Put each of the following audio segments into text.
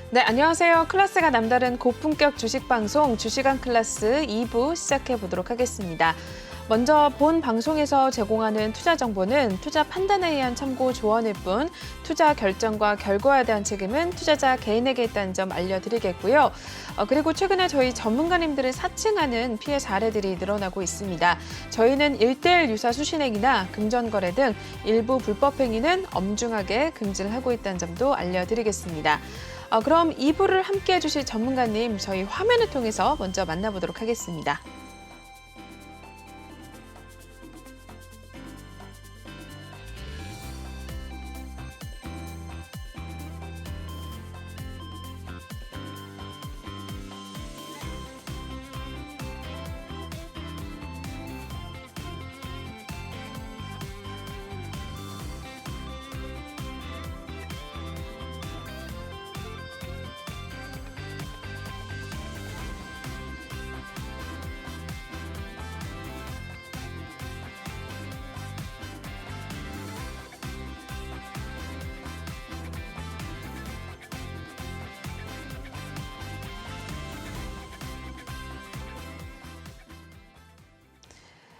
네, 안녕하세요. 클래스가 남다른 고품격 주식 방송 주식왕 클래스 2부 시작해 보도록 하겠습니다. 먼저 본 방송에서 제공하는 투자 정보는 투자 판단에 의한 참고 조언일 뿐 투자 결정과 결과에 대한 책임은 투자자 개인에게 있다는 점 알려드리겠고요. 그리고 최근에 저희 전문가님들을 사칭하는 피해 사례들이 늘어나고 있습니다. 저희는 1:1 유사 수신행위나 금전거래 등 일부 불법 행위는 엄중하게 금지를 하고 있다는 점도 알려드리겠습니다. 그럼 2부를 함께해 주실 전문가님 저희 화면을 통해서 먼저 만나보도록 하겠습니다.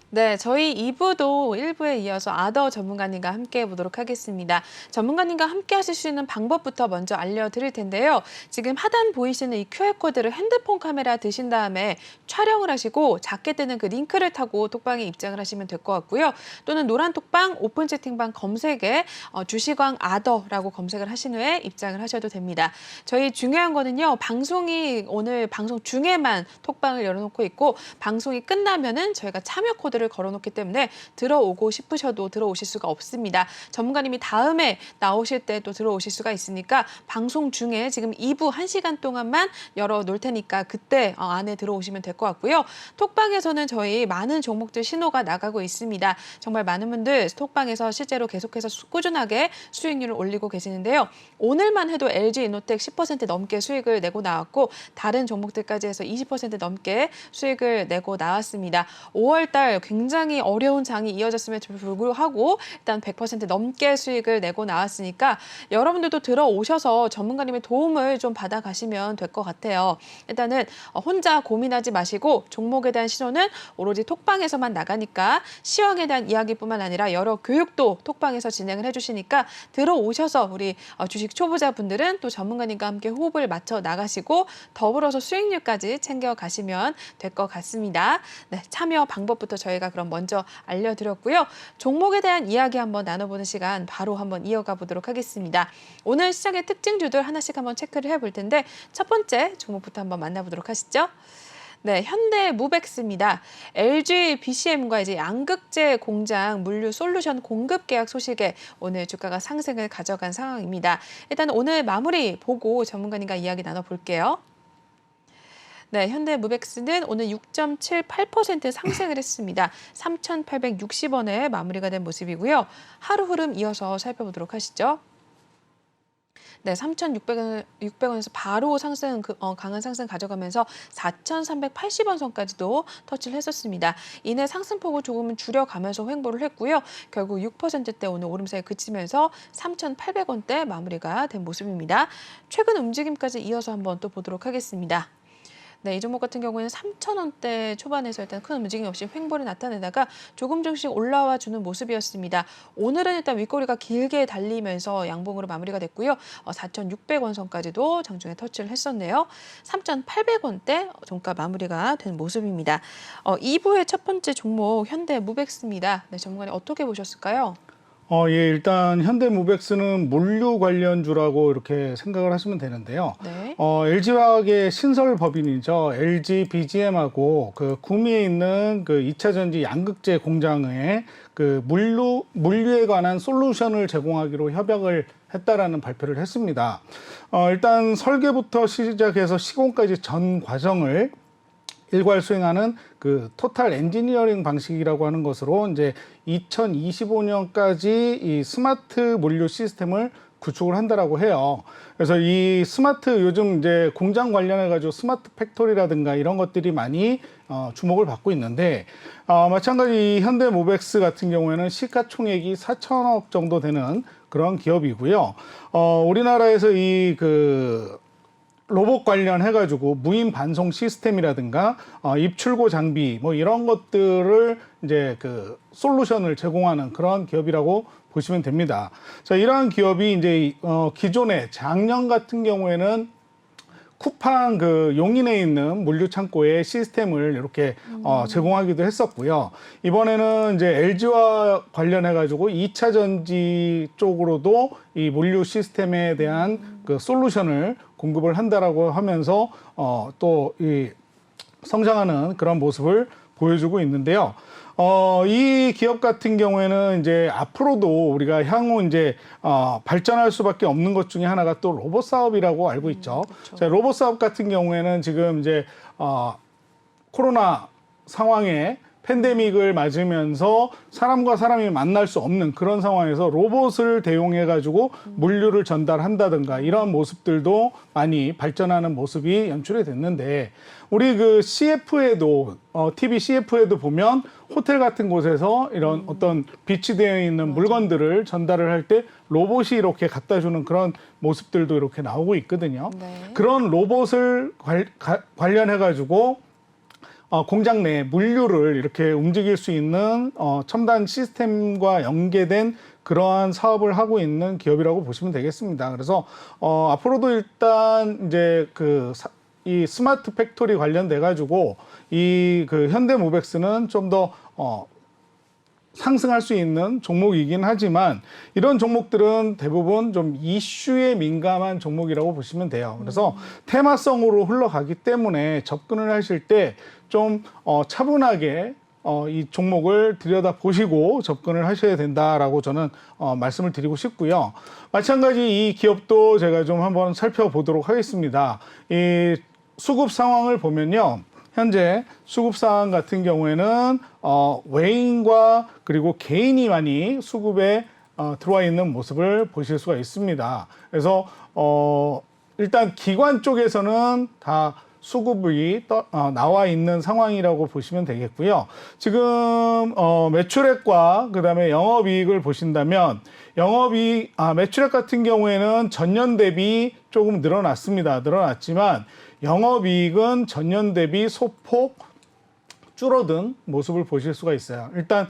네, 저희 2부도 1부에 이어서 아더 전문가님과 함께 해보도록 하겠습니다. 전문가님과 함께 하실 수 있는 방법부터 먼저 알려드릴 텐데요. 지금 하단 보이시는 이 QR코드를 핸드폰 카메라 드신 다음에 촬영을 하시고 작게 뜨는 그 링크를 타고 톡방에 입장을 하시면 될 것 같고요. 또는 노란 톡방 오픈 채팅방 검색에 주식왕 아더라고 검색을 하신 후에 입장을 하셔도 됩니다. 저희 중요한 거는요. 방송이 오늘 방송 중에만 톡방을 열어놓고 있고 방송이 끝나면은 저희가 참여 코드를 걸어놓기 때문에 들어오고 싶으셔도 들어오실 수가 없습니다. 전문가님이 다음에 나오실 때 또 들어오실 수가 있으니까 방송 중에 지금 2부 1시간 동안만 열어놓을 테니까 그때 안에 들어오시면 될 것 같고요. 톡방에서는 저희 많은 종목들 신호가 나가고 있습니다. 정말 많은 분들 톡방에서 실제로 계속해서 꾸준하게 수익률을 올리고 계시는데요. 오늘만 해도 LG이노텍 10% 넘게 수익을 내고 나왔고 다른 종목들까지 해서 20% 넘게 수익을 내고 나왔습니다. 5월 달 굉장히 어려운 장이 이어졌음에도 불구하고 일단 100% 넘게 수익을 내고 나왔으니까 여러분들도 들어오셔서 전문가님의 도움을 좀 받아가시면 될 것 같아요. 일단은 혼자 고민하지 마시고 종목에 대한 신호는 오로지 톡방에서만 나가니까 시황에 대한 이야기뿐만 아니라 여러 교육도 톡방에서 진행을 해주시니까 들어오셔서 우리 주식 초보자분들은 또 전문가님과 함께 호흡을 맞춰 나가시고 더불어서 수익률까지 챙겨가시면 될 것 같습니다. 네, 참여 방법부터 저희가 그럼 먼저 알려드렸고요. 종목에 대한 이야기 한번 나눠보는 시간 바로 한번 이어가 보도록 하겠습니다. 오늘 시장의 특징주들 하나씩 한번 체크를 해볼 텐데 첫 번째 종목부터 한번 만나보도록 하시죠. 네, 현대무벡스입니다. LG BCM과 이제 양극재 공장 물류 솔루션 공급 계약 소식에 오늘 주가가 상승을 가져간 상황입니다. 일단 오늘 마무리 보고 전문가님과 이야기 나눠볼게요. 네, 현대무벡스는 오늘 6.78% 상승을 했습니다. 3,860원에 마무리가 된 모습이고요. 하루 흐름 이어서 살펴보도록 하시죠. 네, 3,600원에서 바로 상승, 강한 상승 가져가면서 4,380원 선까지도 터치를 했었습니다. 이내 상승폭을 조금은 줄여가면서 횡보를 했고요. 결국 6%대 오늘 오름세에 그치면서 3,800원대 마무리가 된 모습입니다. 최근 움직임까지 이어서 한번 또 보도록 하겠습니다. 네, 이 종목 같은 경우에는 3,000원대 초반에서 일단 큰 움직임 없이 횡보를 나타내다가 조금씩 올라와 주는 모습이었습니다. 오늘은 일단 윗꼬리가 길게 달리면서 양봉으로 마무리가 됐고요. 4,600원 선까지도 장중에 터치를 했었네요. 3,800원대 종가 마무리가 된 모습입니다. 2부의 첫 번째 종목 현대무벡스입니다. 네, 전문가님 어떻게 보셨을까요? 예, 일단 현대무벡스는 물류 관련주라고 이렇게 생각을 하시면 되는데요. 네. LG화학의 신설 법인이죠. LG BGM하고 그 구미에 있는 그 2차 전지 양극재 공장에 그 물류에 관한 솔루션을 제공하기로 협약을 했다라는 발표를 했습니다. 일단 설계부터 시작해서 시공까지 전 과정을 일괄 수행하는 그 토탈 엔지니어링 방식이라고 하는 것으로 이제 2025년까지 이 스마트 물류 시스템을 구축을 한다라고 해요. 그래서 이 스마트 요즘 이제 공장 관련해 가지고 스마트 팩토리라든가 이런 것들이 많이 주목을 받고 있는데 마찬가지 이 현대모백스 같은 경우에는 시가총액이 4천억 정도 되는 그런 기업이고요. 우리나라에서 이 그 로봇 관련해가지고 무인 반송 시스템이라든가 입출고 장비 뭐 이런 것들을 이제 그 솔루션을 제공하는 그런 기업이라고 보시면 됩니다. 자, 이러한 기업이 이제 기존에 작년 같은 경우에는 쿠팡 그 용인에 있는 물류 창고에 시스템을 이렇게 제공하기도 했었고요. 이번에는 이제 LG와 관련해 가지고 2차 전지 쪽으로도 이 물류 시스템에 대한 그 솔루션을 공급을 한다라고 하면서 또 이 성장하는 그런 모습을 보여주고 있는데요. 이 기업 같은 경우에는 이제 앞으로도 우리가 향후 이제 발전할 수밖에 없는 것 중에 하나가 또 로봇 사업이라고 알고 있죠. 그렇죠. 자, 로봇 사업 같은 경우에는 지금 이제 코로나 상황에 팬데믹을 맞으면서 사람과 사람이 만날 수 없는 그런 상황에서 로봇을 대용해 가지고 물류를 전달한다든가 이런 모습들도 많이 발전하는 모습이 연출이 됐는데, 우리 그 CF에도 TV CF에도 보면 호텔 같은 곳에서 이런 어떤 비치되어 있는 물건들을 전달을 할 때 로봇이 이렇게 갖다 주는 그런 모습들도 이렇게 나오고 있거든요. 네. 그런 로봇을 관련해 가지고 공장 내 물류를 이렇게 움직일 수 있는 첨단 시스템과 연계된 그러한 사업을 하고 있는 기업이라고 보시면 되겠습니다. 그래서 앞으로도 일단 이제 이 스마트 팩토리 관련돼 가지고 이 그 현대모백스는 좀 더 상승할 수 있는 종목이긴 하지만, 이런 종목들은 대부분 좀 이슈에 민감한 종목이라고 보시면 돼요. 그래서 테마성으로 흘러가기 때문에 접근을 하실 때 좀 차분하게 이 종목을 들여다 보시고 접근을 하셔야 된다라고 저는 말씀을 드리고 싶고요. 마찬가지 이 기업도 제가 좀 한번 살펴보도록 하겠습니다. 이 수급 상황을 보면요, 현재 수급 상황 같은 경우에는 외인과 그리고 개인이 많이 수급에 들어와 있는 모습을 보실 수가 있습니다. 그래서 일단 기관 쪽에서는 다 수급이 나와 있는 상황이라고 보시면 되겠고요. 지금 매출액과 그다음에 영업이익을 보신다면, 매출액 같은 경우에는 전년 대비 조금 늘어났지만 영업이익은 전년 대비 소폭 줄어든 모습을 보실 수가 있어요. 일단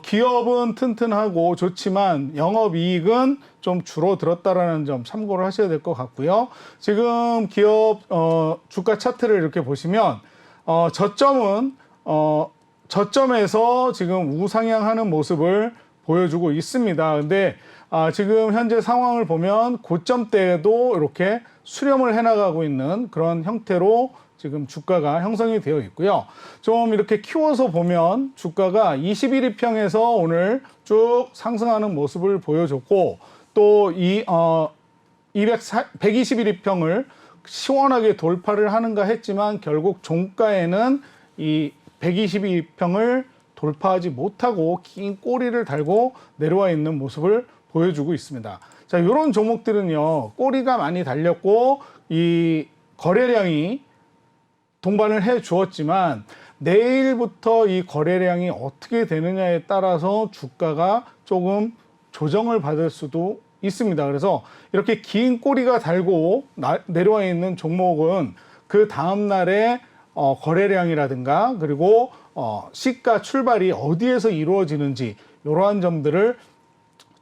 기업은 튼튼하고 좋지만 영업이익은 좀 줄어들었다라는 점 참고를 하셔야 될 것 같고요. 지금 기업 주가 차트를 이렇게 보시면 저점에서 지금 우상향하는 모습을 보여주고 있습니다. 근데 지금 현재 상황을 보면 고점 때에도 이렇게 수렴을 해나가고 있는 그런 형태로 지금 주가가 형성이 되어 있고요. 좀 이렇게 키워서 보면 주가가 21일평에서 오늘 쭉 상승하는 모습을 보여줬고, 또 이 121일평을 시원하게 돌파를 하는가 했지만 결국 종가에는 이 122일평을 돌파하지 못하고 긴 꼬리를 달고 내려와 있는 모습을 보여주고 있습니다. 자, 이런 종목들은요, 꼬리가 많이 달렸고 이 거래량이 동반을 해 주었지만 내일부터 이 거래량이 어떻게 되느냐에 따라서 주가가 조금 조정을 받을 수도 있습니다. 그래서 이렇게 긴 꼬리가 달고 내려와 있는 종목은 그 다음 날에 거래량이라든가 그리고 시가 출발이 어디에서 이루어지는지, 이러한 점들을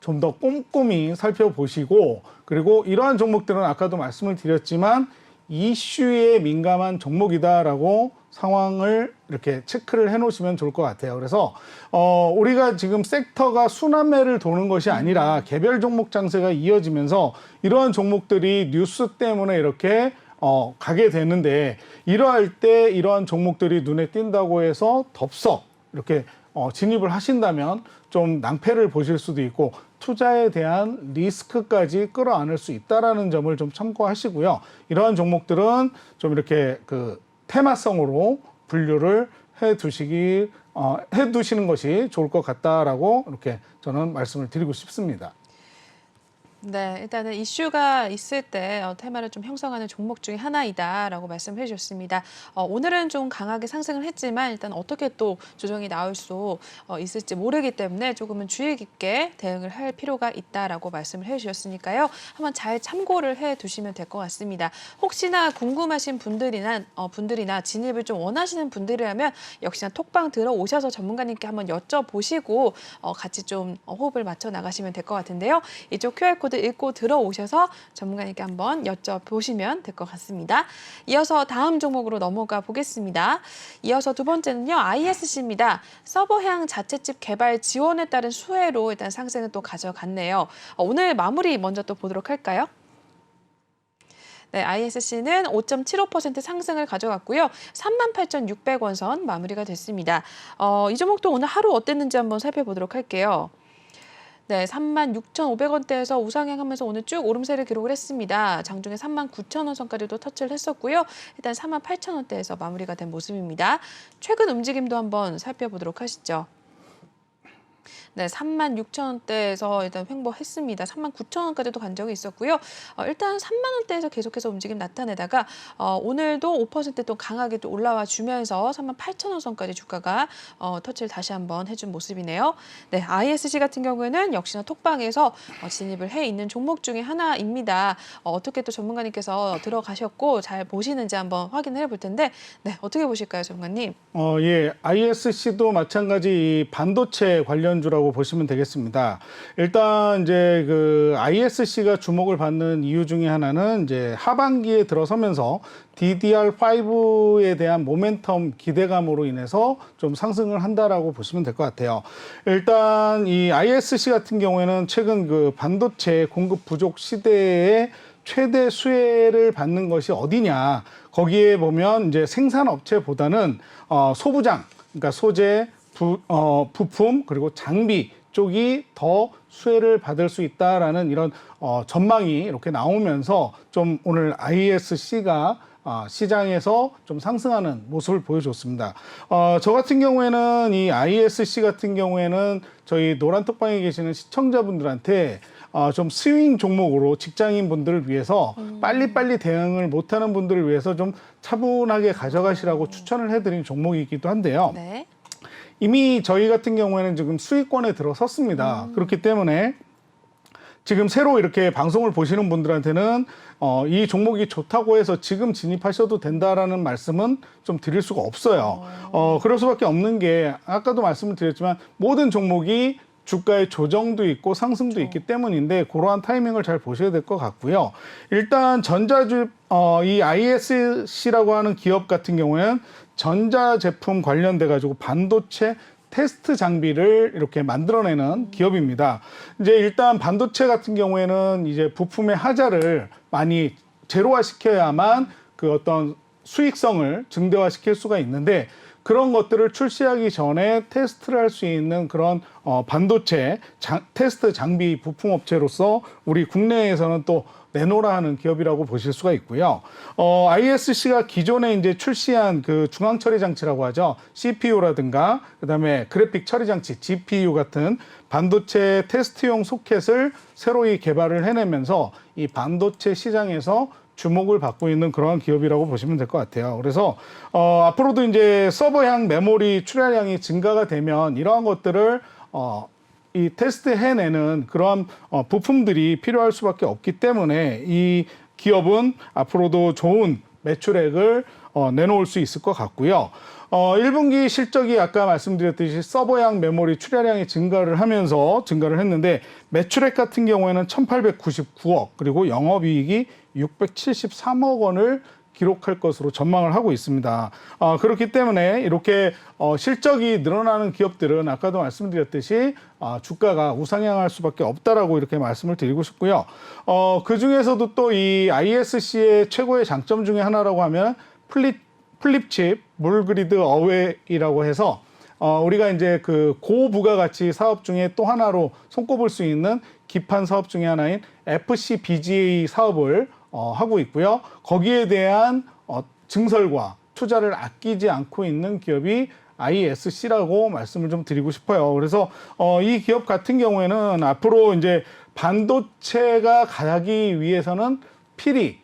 좀 더 꼼꼼히 살펴보시고, 그리고 이러한 종목들은 아까도 말씀을 드렸지만 이슈에 민감한 종목이다라고 상황을 이렇게 체크를 해 놓으시면 좋을 것 같아요. 그래서 우리가 지금 섹터가 순환매를 도는 것이 아니라 개별 종목 장세가 이어지면서 이러한 종목들이 뉴스 때문에 이렇게 가게 되는데, 이러할 때 이러한 종목들이 눈에 띈다고 해서 덥석 이렇게 진입을 하신다면 좀 낭패를 보실 수도 있고 투자에 대한 리스크까지 끌어안을 수 있다라는 점을 좀 참고하시고요. 이러한 종목들은 좀 이렇게 그 테마성으로 분류를 해두시는 것이 좋을 것 같다라고 이렇게 저는 말씀을 드리고 싶습니다. 네, 일단은 이슈가 있을 때 테마를 좀 형성하는 종목 중에 하나이다라고 말씀해 주셨습니다. 오늘은 좀 강하게 상승을 했지만 일단 어떻게 또 조정이 나올 수 있을지 모르기 때문에 조금은 주의 깊게 대응을 할 필요가 있다라고 말씀을 해 주셨으니까요. 한번 잘 참고를 해 두시면 될 것 같습니다. 혹시나 궁금하신 분들이나 진입을 좀 원하시는 분들이라면 역시나 톡방 들어오셔서 전문가님께 한번 여쭤보시고 같이 좀 호흡을 맞춰 나가시면 될 것 같은데요. 이쪽 QR코드 읽고 들어오셔서 전문가님께 한번 여쭤보시면 될 것 같습니다. 이어서 다음 종목으로 넘어가 보겠습니다. 이어서 두 번째는요, ISC입니다. 서버향 자체칩 개발 지원에 따른 수혜로 일단 상승을 또 가져갔네요. 오늘 마무리 먼저 또 보도록 할까요? 네, ISC는 5.75% 상승을 가져갔고요. 38,600원 선 마무리가 됐습니다. 이 종목도 오늘 하루 어땠는지 한번 살펴보도록 할게요. 네, 36,500원대에서 우상향하면서 오늘 쭉 오름세를 기록을 했습니다. 장중에 39,000원 선까지도 터치를 했었고요. 일단 48,000원대에서 마무리가 된 모습입니다. 최근 움직임도 한번 살펴보도록 하시죠. 네, 36,000원대에서 일단 횡보했습니다. 39,000원까지도 간 적이 있었고요. 일단 3만원대에서 계속해서 움직임 나타내다가 오늘도 5%또 강하게 또 올라와 주면서 38,000원 선까지 주가가 터치를 다시 한번 해준 모습이네요. 네, ISC 같은 경우에는 역시나 톡방에서 진입을 해 있는 종목 중에 하나입니다. 어떻게 또 전문가님께서 들어가셨고 잘 보시는지 한번 확인을 해볼 텐데, 네, 어떻게 보실까요, 전문가님? 예, ISC도 마찬가지 이 반도체 관련주라고 보시면 되겠습니다. 일단 이제 그 ISC가 주목을 받는 이유 중에 하나는 이제 하반기에 들어서면서 DDR5에 대한 모멘텀 기대감으로 인해서 좀 상승을 한다라고 보시면 될 것 같아요. 일단 이 ISC 같은 경우에는 최근 그 반도체 공급 부족 시대에 최대 수혜를 받는 것이 어디냐. 거기에 보면 이제 생산업체보다는 소부장, 그러니까 소재, 부품, 그리고 장비 쪽이 더 수혜를 받을 수 있다라는 이런 전망이 이렇게 나오면서 좀 오늘 ISC가 시장에서 좀 상승하는 모습을 보여줬습니다. 저 같은 경우에는 이 ISC 같은 경우에는 저희 노란톡방에 계시는 시청자분들한테 좀 스윙 종목으로 직장인 분들을 위해서 빨리빨리 대응을 못하는 분들을 위해서 좀 차분하게 가져가시라고 추천을 해드린 종목이기도 한데요. 네. 이미 저희 같은 경우에는 지금 수익권에 들어섰습니다. 그렇기 때문에 지금 새로 이렇게 방송을 보시는 분들한테는 이 종목이 좋다고 해서 지금 진입하셔도 된다라는 말씀은 좀 드릴 수가 없어요. 그럴 수밖에 없는 게 아까도 말씀을 드렸지만 모든 종목이 주가의 조정도 있고 상승도 있기 때문인데 그러한 타이밍을 잘 보셔야 될 것 같고요. 일단 전자주 이 ISC라고 하는 기업 같은 경우에는 전자제품 관련돼 가지고 반도체 테스트 장비를 이렇게 만들어내는 기업입니다. 이제 일단 반도체 같은 경우에는 이제 부품의 하자를 많이 제로화 시켜야만 그 어떤 수익성을 증대화시킬 수가 있는데 그런 것들을 출시하기 전에 테스트를 할 수 있는 그런 반도체 테스트 장비 부품 업체로서 우리 국내에서는 또 내노라 하는 기업이라고 보실 수가 있고요. ISC가 기존에 이제 출시한 그 중앙 처리 장치라고 하죠. CPU라든가 그다음에 그래픽 처리 장치 GPU 같은 반도체 테스트용 소켓을 새로이 개발을 해내면서 이 반도체 시장에서 주목을 받고 있는 그러한 기업이라고 보시면 될 것 같아요. 그래서 앞으로도 이제 서버향 메모리 출하량이 증가가 되면 이러한 것들을 이 테스트 해내는 그러한 부품들이 필요할 수밖에 없기 때문에 이 기업은 앞으로도 좋은 매출액을 내놓을 수 있을 것 같고요. 1분기 실적이 아까 말씀드렸듯이 서버향 메모리 출하량이 증가를 했는데 매출액 같은 경우에는 1,899억 그리고 영업이익이 673억 원을 기록할 것으로 전망을 하고 있습니다. 그렇기 때문에 이렇게 실적이 늘어나는 기업들은 아까도 말씀드렸듯이 주가가 우상향할 수밖에 없다라고 이렇게 말씀을 드리고 싶고요. 그 중에서도 또 이 ISC의 최고의 장점 중에 하나라고 하면 플립칩 물그리드 어웨이라고 해서 우리가 이제 그 고부가가치 사업 중에 또 하나로 손꼽을 수 있는 기판 사업 중에 하나인 FCBGA 사업을 하고 있고요. 거기에 대한 증설과 투자를 아끼지 않고 있는 기업이 ISC라고 말씀을 좀 드리고 싶어요. 그래서 이 기업 같은 경우에는 앞으로 이제 반도체가 가기 위해서는 필히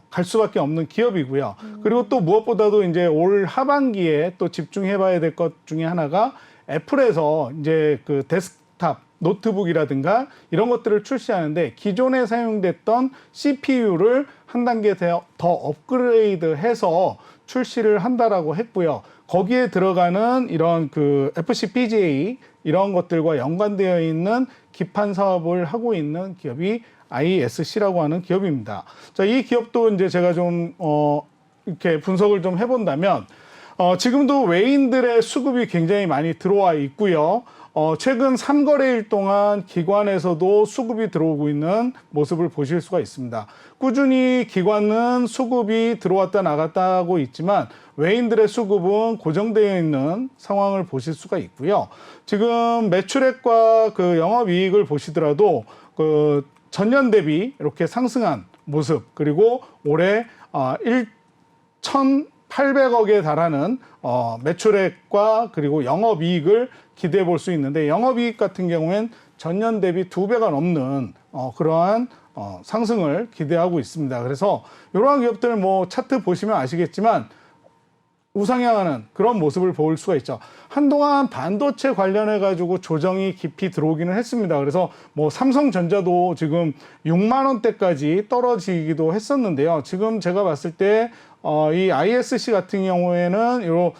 갈 수밖에 없는 기업이고요. 그리고 또 무엇보다도 이제 올 하반기에 또 집중해봐야 될 것 중에 하나가 애플에서 이제 그 데스크탑 노트북이라든가 이런 것들을 출시하는데 기존에 사용됐던 CPU를 한 단계 더 업그레이드해서 출시를 한다라고 했고요. 거기에 들어가는 이런 그 FCPGA 이런 것들과 연관되어 있는 기판 사업을 하고 있는 기업이 ISC라고 하는 기업입니다. 자, 이 기업도 이제 제가 좀 이렇게 분석을 좀 해본다면 지금도 외인들의 수급이 굉장히 많이 들어와 있고요. 최근 3거래일 동안 기관에서도 수급이 들어오고 있는 모습을 보실 수가 있습니다. 꾸준히 기관은 수급이 들어왔다 나갔다 하고 있지만 외인들의 수급은 고정되어 있는 상황을 보실 수가 있고요. 지금 매출액과 그 영업이익을 보시더라도 그 전년 대비 이렇게 상승한 모습, 그리고 올해 1,800억에 달하는 매출액과 그리고 영업이익을 기대해 볼 수 있는데, 영업이익 같은 경우엔 전년 대비 2배가 넘는 그러한 상승을 기대하고 있습니다. 그래서 이러한 기업들 뭐 차트 보시면 아시겠지만 우상향하는 그런 모습을 볼 수가 있죠. 한동안 반도체 관련해 가지고 조정이 깊이 들어오기는 했습니다. 그래서 뭐 삼성전자도 지금 6만 원대까지 떨어지기도 했었는데요. 지금 제가 봤을 때 이 ISC 같은 경우에는 요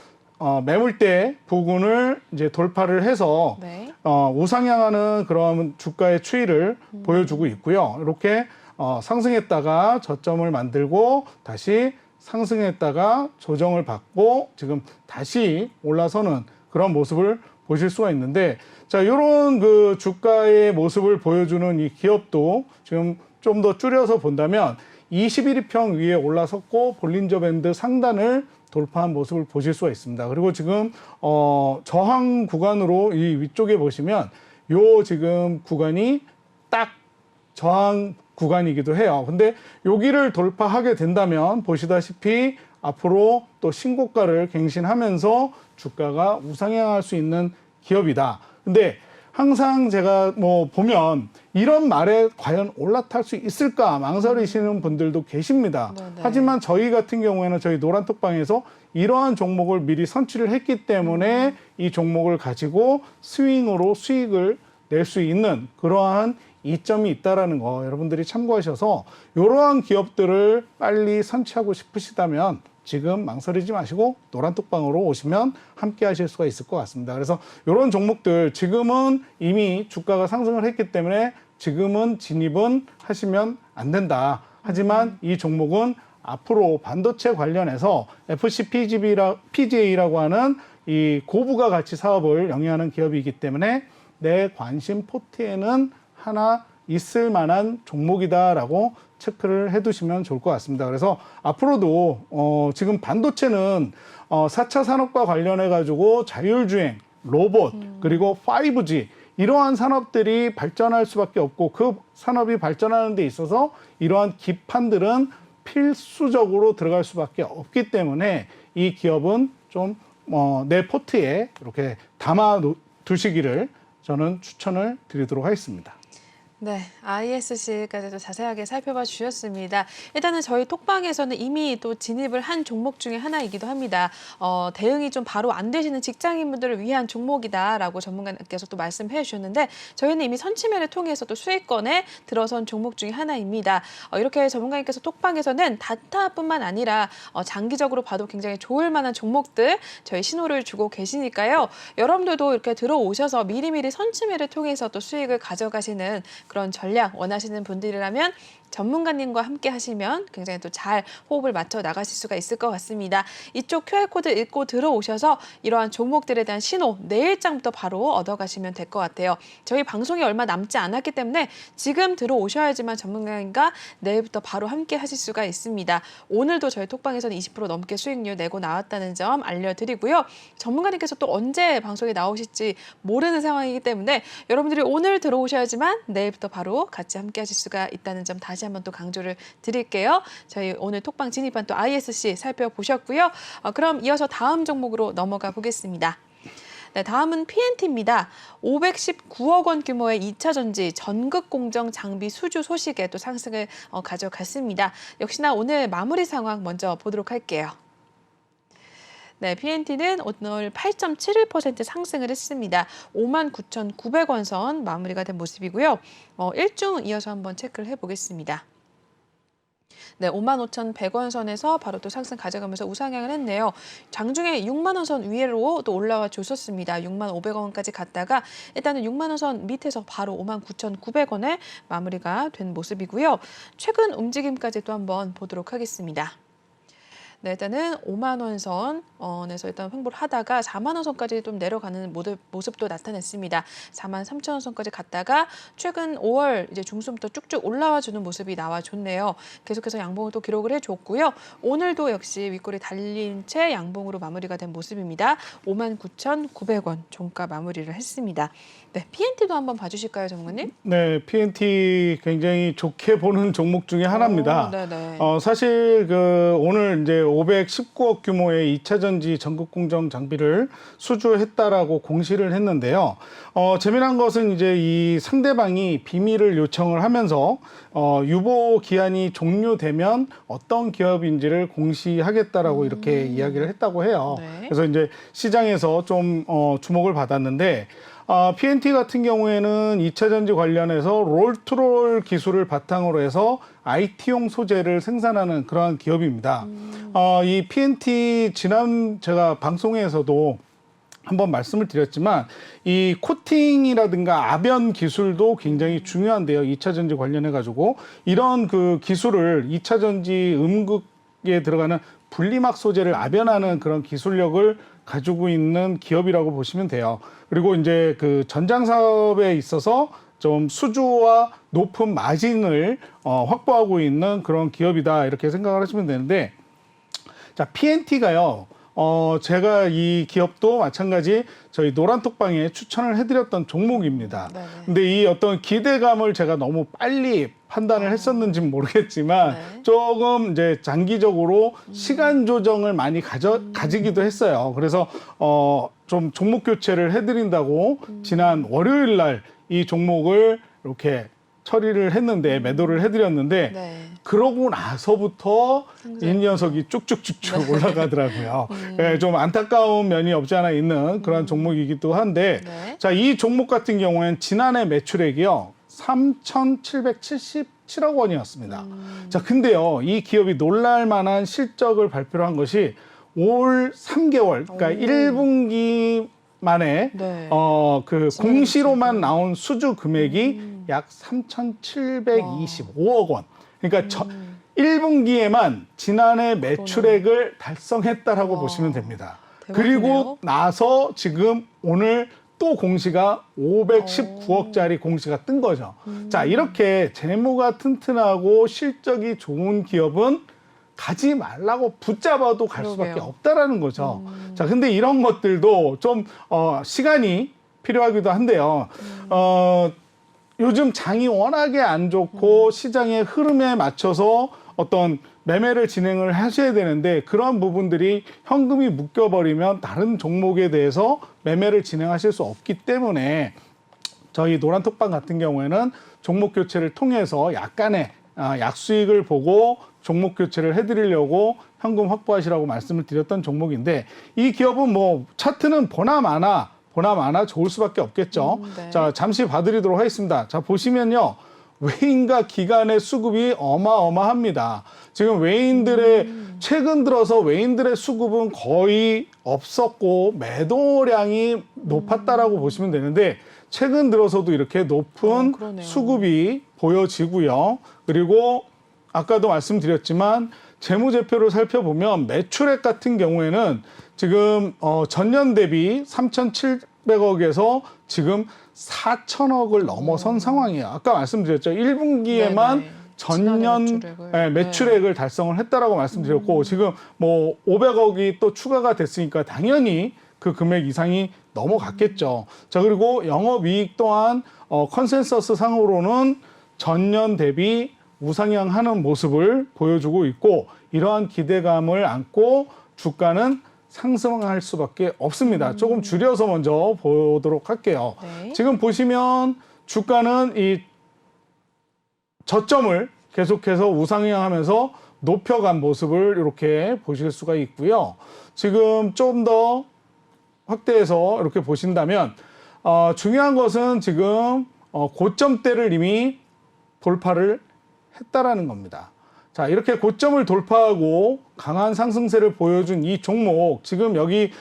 매물대 부근을 이제 돌파를 해서 네. 우상향하는 그런 주가의 추이를 보여주고 있고요. 이렇게 상승했다가 저점을 만들고 다시 상승했다가 조정을 받고 지금 다시 올라서는 그런 모습을 보실 수가 있는데, 자, 이런 그 주가의 모습을 보여주는 이 기업도 지금 좀 더 줄여서 본다면 21일평 위에 올라섰고 볼린저 밴드 상단을 돌파한 모습을 보실 수가 있습니다. 그리고 지금 저항 구간으로 이 위쪽에 보시면 요 지금 구간이 딱 저항 구간이기도 해요. 근데 여기를 돌파하게 된다면 보시다시피 앞으로 또 신고가를 갱신하면서 주가가 우상향할 수 있는 기업이다. 근데 항상 제가 뭐 보면 이런 말에 과연 올라탈 수 있을까 망설이시는 분들도 계십니다. 네네. 하지만 저희 같은 경우에는 저희 노란톡방에서 이러한 종목을 미리 선취를 했기 때문에 이 종목을 가지고 스윙으로 수익을 낼 수 있는 그러한 이점이 있다라는 거 여러분들이 참고하셔서 이러한 기업들을 빨리 선취하고 싶으시다면 지금 망설이지 마시고 노란톡방으로 오시면 함께 하실 수가 있을 것 같습니다. 그래서 이런 종목들 지금은 이미 주가가 상승을 했기 때문에 지금은 진입은 하시면 안 된다. 하지만 이 종목은 앞으로 반도체 관련해서 FCPGA라고 하는 이 고부가 가치 사업을 영위하는 기업이기 때문에 내 관심 포트에는 하나 있을 만한 종목이다라고 체크를 해두시면 좋을 것 같습니다. 그래서 앞으로도 지금 반도체는 4차 산업과 관련해 가지고 자율주행, 로봇, 그리고 5G 이러한 산업들이 발전할 수밖에 없고 그 산업이 발전하는 데 있어서 이러한 기판들은 필수적으로 들어갈 수밖에 없기 때문에 이 기업은 좀 내 포트에 이렇게 담아 두시기를 저는 추천을 드리도록 하겠습니다. 네, ISC까지도 자세하게 살펴봐 주셨습니다. 일단은 저희 톡방에서는 이미 또 진입을 한 종목 중에 하나이기도 합니다. 대응이 좀 바로 안 되시는 직장인분들을 위한 종목이다라고 전문가님께서 또 말씀해 주셨는데 저희는 이미 선취매를 통해서 또 수익권에 들어선 종목 중에 하나입니다. 이렇게 전문가님께서 톡방에서는 단타뿐만 아니라 장기적으로 봐도 굉장히 좋을 만한 종목들 저희 신호를 주고 계시니까요. 여러분들도 이렇게 들어오셔서 미리미리 선취매를 통해서 또 수익을 가져가시는 그런 전략 원하시는 분들이라면 전문가님과 함께 하시면 굉장히 또 잘 호흡을 맞춰 나가실 수가 있을 것 같습니다. 이쪽 QR코드 읽고 들어오셔서 이러한 종목들에 대한 신호 내일장부터 바로 얻어가시면 될 것 같아요. 저희 방송이 얼마 남지 않았기 때문에 지금 들어오셔야지만 전문가님과 내일부터 바로 함께 하실 수가 있습니다. 오늘도 저희 톡방에서는 20% 넘게 수익률 내고 나왔다는 점 알려드리고요. 전문가님께서 또 언제 방송에 나오실지 모르는 상황이기 때문에 여러분들이 오늘 들어오셔야지만 내일부터 바로 같이 함께 하실 수가 있다는 점 다시 다시 한번 또 강조를 드릴게요. 저희 오늘 톡방 진입한 또 ISC 살펴보셨고요. 그럼 이어서 다음 종목으로 넘어가 보겠습니다. 네, 다음은 PNT입니다. 519억 원 규모의 2차 전지 전극 공정 장비 수주 소식에 또 상승을 가져갔습니다. 역시나 오늘 마무리 상황 먼저 보도록 할게요. 네, PNT는 오늘 8.71% 상승을 했습니다. 59,900원 선 마무리가 된 모습이고요. 일중 이어서 한번 체크를 해보겠습니다. 네, 55,100원 선에서 바로 또 상승 가져가면서 우상향을 했네요. 장중에 6만 원 선 위로 또 올라와 줬었습니다. 6,500원까지 갔다가 일단은 6만 원 선 밑에서 바로 59,900원에 마무리가 된 모습이고요. 최근 움직임까지 또 한번 보도록 하겠습니다. 네, 일단은 5만 원 선에서 일단 횡보를 하다가 4만 원 선까지 좀 내려가는 모습도 나타냈습니다. 4만 3천 원 선까지 갔다가 최근 5월 이제 중순부터 쭉쭉 올라와 주는 모습이 나와줬네요. 계속해서 양봉을 또 기록을 해줬고요. 오늘도 역시 윗골이 달린 채 양봉으로 마무리가 된 모습입니다. 59,900원 종가 마무리를 했습니다. 네, PNT도 한번 봐주실까요, 전문가님? 네, PNT 굉장히 좋게 보는 종목 중에 하나입니다. 네네. 사실 오늘 이제 519억 규모의 2차 전지 전극 공정 장비를 수주했다라고 공시를 했는데요. 재미난 것은 이제 이 상대방이 비밀을 요청을 하면서 유보 기한이 종료되면 어떤 기업인지를 공시하겠다라고 이렇게 이야기를 했다고 해요. 네. 그래서 이제 시장에서 좀 주목을 받았는데. PNT 같은 경우에는 2차 전지 관련해서 롤투롤 기술을 바탕으로 해서 IT용 소재를 생산하는 그러한 기업입니다. 이 PNT 지난 제가 방송에서도 한번 말씀을 드렸지만 이 코팅이라든가 압연 기술도 굉장히 중요한데요. 2차 전지 관련해 가지고 이런 그 기술을 2차 전지 음극에 들어가는 분리막 소재를 압연하는 그런 기술력을 가지고 있는 기업이라고 보시면 돼요. 그리고 이제 그 전장 사업에 있어서 좀 수주와 높은 마진을 확보하고 있는 그런 기업이다 이렇게 생각을 하시면 되는데, 자 PNT가요. 제가 이 기업도 마찬가지 저희 노란톡방에 추천을 해드렸던 종목입니다. 네네. 근데 이 어떤 기대감을 제가 너무 빨리 판단을 했었는지는 모르겠지만 네. 조금 이제 장기적으로 시간 조정을 많이 가지기도 했어요. 그래서 좀 종목 교체를 해드린다고 지난 월요일 날 이 종목을 이렇게 처리를 했는데 매도를 해드렸는데 네. 그러고 나서부터 상승. 이 녀석이 쭉쭉쭉쭉 올라가더라고요. 네, 좀 안타까운 면이 없지 않아 있는 그런 종목이기도 한데, 네. 자, 이 종목 같은 경우에는 지난해 매출액이요 3,777억 원이었습니다. 자, 근데요 이 기업이 놀랄만한 실적을 발표를 한 것이 올 3개월, 그러니까 1분기 만에 네. 그 공시로만 나온 수주 금액이 약 3,725억 원. 그러니까 1분기에만 지난해 매출액을 달성했다라고 와. 보시면 됩니다. 대박이네요. 그리고 나서 지금 오늘 또 공시가 519억짜리 공시가 뜬 거죠. 자, 이렇게 재무가 튼튼하고 실적이 좋은 기업은 가지 말라고 붙잡아도 갈 수밖에 그러게요. 없다라는 거죠. 자, 근데 이런 것들도 좀 시간이 필요하기도 한데요. 요즘 장이 워낙에 안 좋고 시장의 흐름에 맞춰서 어떤 매매를 진행을 하셔야 되는데 그런 부분들이 현금이 묶여버리면 다른 종목에 대해서 매매를 진행하실 수 없기 때문에 저희 노란톡방 같은 경우에는 종목 교체를 통해서 약간의 약수익을 보고 종목 교체를 해드리려고 현금 확보하시라고 말씀을 드렸던 종목인데, 이 기업은 뭐 차트는 보나마나 좋을 수밖에 없겠죠. 네. 자, 잠시 봐드리도록 하겠습니다. 자, 보시면요. 외인과 기관의 수급이 어마어마합니다. 지금 외인들의 최근 들어서 외인들의 수급은 거의 없었고 매도량이 높았다라고 보시면 되는데, 최근 들어서도 이렇게 높은 그러네요. 수급이 보여지고요. 그리고 아까도 말씀드렸지만 재무제표를 살펴보면 매출액 같은 경우에는 지금 전년 대비 3,700억에서 지금 4천억을 넘어선 상황이에요. 아까 말씀드렸죠. 1분기에만 네네. 전년 지난해 매출액을 달성을 했다라고 말씀드렸고, 지금 뭐 500억이 또 추가가 됐으니까 당연히 그 금액 이상이 넘어갔겠죠. 자, 그리고 영업이익 또한 컨센서스 상으로는 전년 대비 우상향하는 모습을 보여주고 있고 이러한 기대감을 안고 주가는 상승할 수밖에 없습니다. 조금 줄여서 먼저 보도록 할게요. 네. 지금 보시면 주가는 이 저점을 계속해서 우상향하면서 높여간 모습을 이렇게 보실 수가 있고요. 지금 좀 더 확대해서 이렇게 보신다면 중요한 것은 지금 고점대를 이미 돌파를 했다라는 겁니다. 자, 이렇게 고점을 돌파하고 강한 상승세를 보여준 이 종목, 지금 여기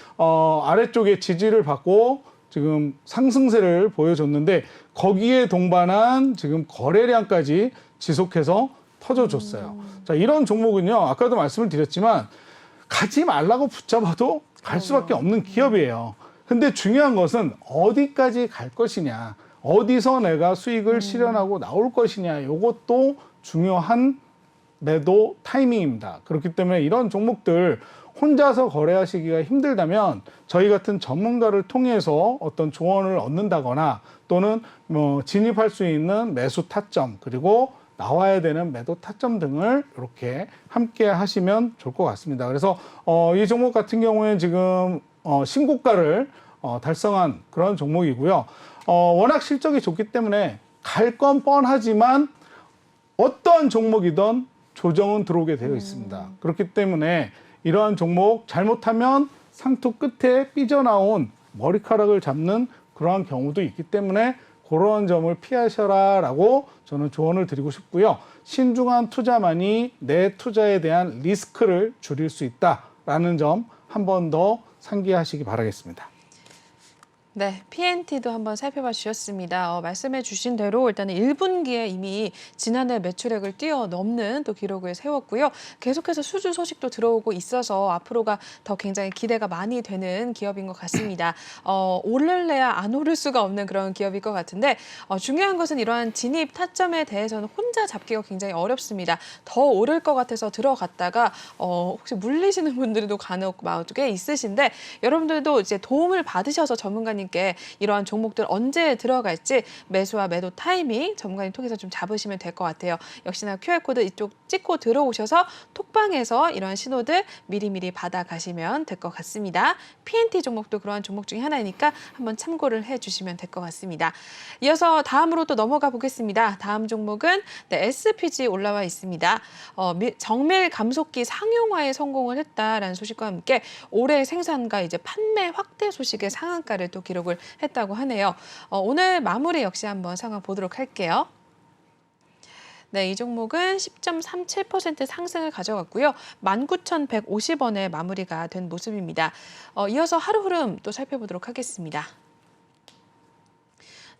아래쪽에 지지를 받고 지금 상승세를 보여줬는데 거기에 동반한 지금 거래량까지 지속해서 터져줬어요. 자, 이런 종목은요, 아까도 말씀을 드렸지만 가지 말라고 붙잡아도 갈 수밖에 없는 기업이에요. 근데 중요한 것은 어디까지 갈 것이냐, 어디서 내가 수익을 실현하고 나올 것이냐, 이것도 중요한 매도 타이밍입니다. 그렇기 때문에 이런 종목들 혼자서 거래하시기가 힘들다면 저희 같은 전문가를 통해서 어떤 조언을 얻는다거나 또는 뭐 진입할 수 있는 매수 타점 그리고 나와야 되는 매도 타점 등을 이렇게 함께 하시면 좋을 것 같습니다. 그래서 이 종목 같은 경우에는 지금 신고가를 달성한 그런 종목이고요. 워낙 실적이 좋기 때문에 갈 건 뻔하지만 어떠한 종목이든 조정은 들어오게 되어 있습니다. 그렇기 때문에 이러한 종목 잘못하면 상투 끝에 삐져나온 머리카락을 잡는 그러한 경우도 있기 때문에 그런 점을 피하셔라라고 저는 조언을 드리고 싶고요. 신중한 투자만이 내 투자에 대한 리스크를 줄일 수 있다라는 점 한 번 더 상기하시기 바라겠습니다. 네, PNT도 한번 살펴봐 주셨습니다. 말씀해 주신 대로 일단은 1분기에 이미 지난해 매출액을 뛰어넘는 또 기록을 세웠고요. 계속해서 수주 소식도 들어오고 있어서 앞으로가 더 굉장히 기대가 많이 되는 기업인 것 같습니다. 오를래야 안 오를 수가 없는 그런 기업일 것 같은데 중요한 것은 이러한 진입 타점에 대해서는 혼자 잡기가 굉장히 어렵습니다. 더 오를 것 같아서 들어갔다가 혹시 물리시는 분들도 간혹 꽤 있으신데 여러분들도 이제 도움을 받으셔서 전문가님 이러한 종목들 언제 들어갈지 매수와 매도 타이밍 전문가님 통해서 좀 잡으시면 될 것 같아요. 역시나 QR코드 이쪽 찍고 들어오셔서 톡방에서 이러한 신호들 미리미리 받아가시면 될 것 같습니다. PNT 종목도 그러한 종목 중에 하나이니까 한번 참고를 해주시면 될 것 같습니다. 이어서 다음으로 또 넘어가 보겠습니다. 다음 종목은 SPG 올라와 있습니다. 정밀 감속기 상용화에 성공을 했다라는 소식과 함께 올해 생산과 이제 판매 확대 소식의 상한가를 또 기록을 했다고 하네요. 오늘 마무리 역시 한번 상황 보도록 할게요. 네, 이 종목은 10.37% 상승을 가져갔고요. 19,150원에 마무리가 된 모습입니다. 이어서 하루 흐름 또 살펴보도록 하겠습니다.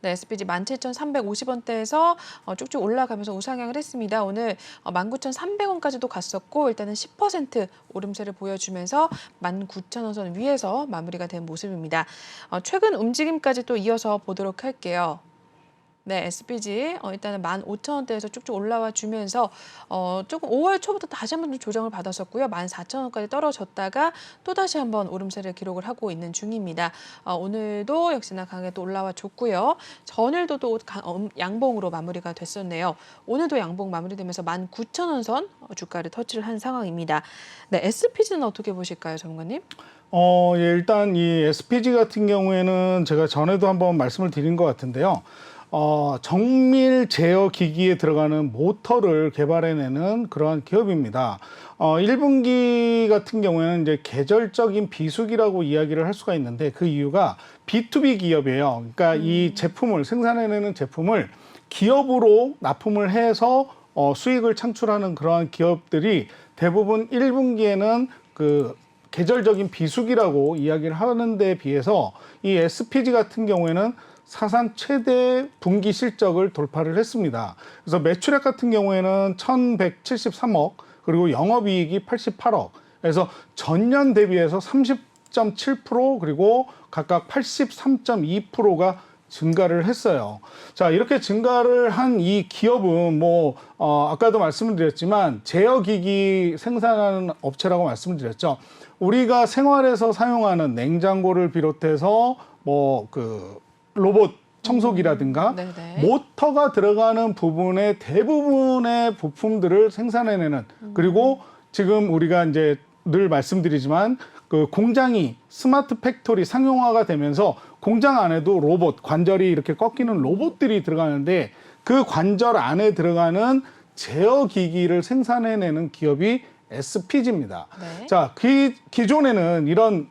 네, SPG 17,350원대에서 쭉쭉 올라가면서 우상향을 했습니다. 오늘 19,300원까지도 갔었고 일단은 10% 오름세를 보여주면서 19,000원 선 위에서 마무리가 된 모습입니다. 최근 움직임까지 또 이어서 보도록 할게요. 네, SPG 일단은 15,000원대에서 쭉쭉 올라와 주면서 조금 5월 초부터 다시 한번 조정을 받았었고요. 14,000원까지 떨어졌다가 또 다시 한번 오름세를 기록을 하고 있는 중입니다. 오늘도 역시나 강하게 또 올라와 줬고요. 전일도 또 양봉으로 마무리가 됐었네요. 오늘도 양봉 마무리되면서 19,000원 선 주가를 터치를 한 상황입니다. 네, SPG는 어떻게 보실까요, 전문가님? 예, 일단 이 SPG 같은 경우에는 제가 전에도 한번 말씀을 드린 것 같은데요. 정밀 제어 기기에 들어가는 모터를 개발해내는 그러한 기업입니다. 1분기 같은 경우에는 이제 계절적인 비수기라고 이야기를 할 수가 있는데 그 이유가 B2B 기업이에요. 그러니까 이 제품을 생산해내는 제품을 기업으로 납품을 해서 수익을 창출하는 그러한 기업들이 대부분 1분기에는 그 계절적인 비수기라고 이야기를 하는 데 비해서 이 SPG 같은 경우에는 사상 최대 분기 실적을 돌파를 했습니다. 그래서 매출액 같은 경우에는 1,173억 그리고 영업이익이 88억 그래서 전년 대비해서 30.7% 그리고 각각 83.2%가 증가를 했어요. 자, 이렇게 증가를 한 이 기업은 아까도 말씀을 드렸지만 제어기기 생산하는 업체라고 말씀을 드렸죠. 우리가 생활에서 사용하는 냉장고를 비롯해서 로봇 청소기라든가 네네. 모터가 들어가는 부분의 대부분의 부품들을 생산해내는 그리고 지금 우리가 이제 늘 말씀드리지만 그 공장이 스마트 팩토리 상용화가 되면서 공장 안에도 로봇, 관절이 이렇게 꺾이는 로봇들이 들어가는데 그 관절 안에 들어가는 제어 기기를 생산해내는 기업이 SPG입니다. 네. 자, 기존에는 이런